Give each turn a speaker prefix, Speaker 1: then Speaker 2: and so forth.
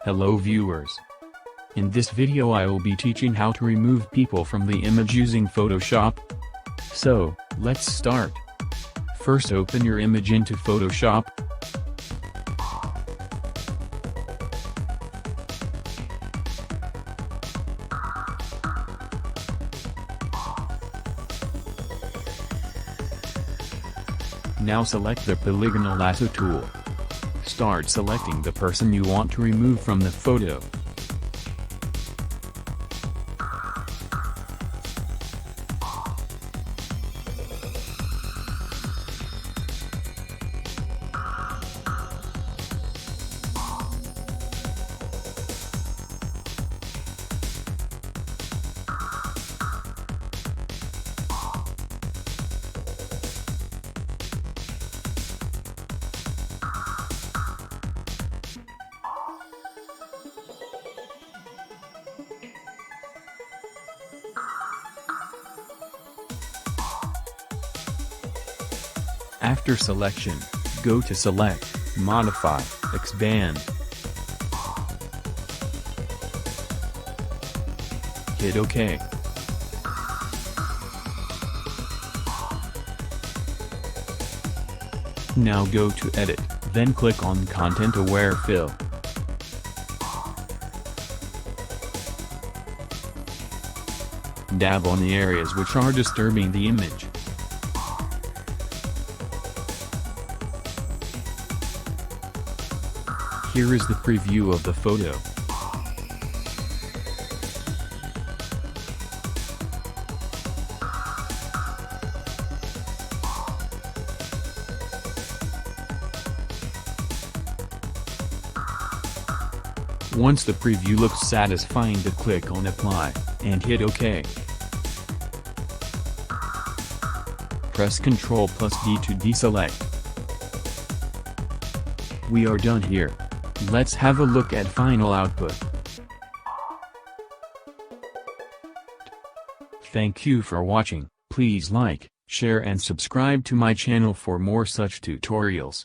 Speaker 1: Hello viewers. In this video I will be teaching how to remove people from the image using Photoshop. So, let's start. First open your image into Photoshop. Now select the polygonal lasso tool. Start selecting the person you want to remove from the photo. After selection, go to Select, Modify, Expand. Hit OK. Now go to Edit, then click on Content Aware Fill. Dab on the areas which are disturbing the image. Here is the preview of the photo. Once the preview looks satisfying, to click on Apply, and hit OK. Press Ctrl+D to deselect. We are done here. Let's have a look at final output. Thank you for watching. Please like, share and subscribe to my channel for more such tutorials.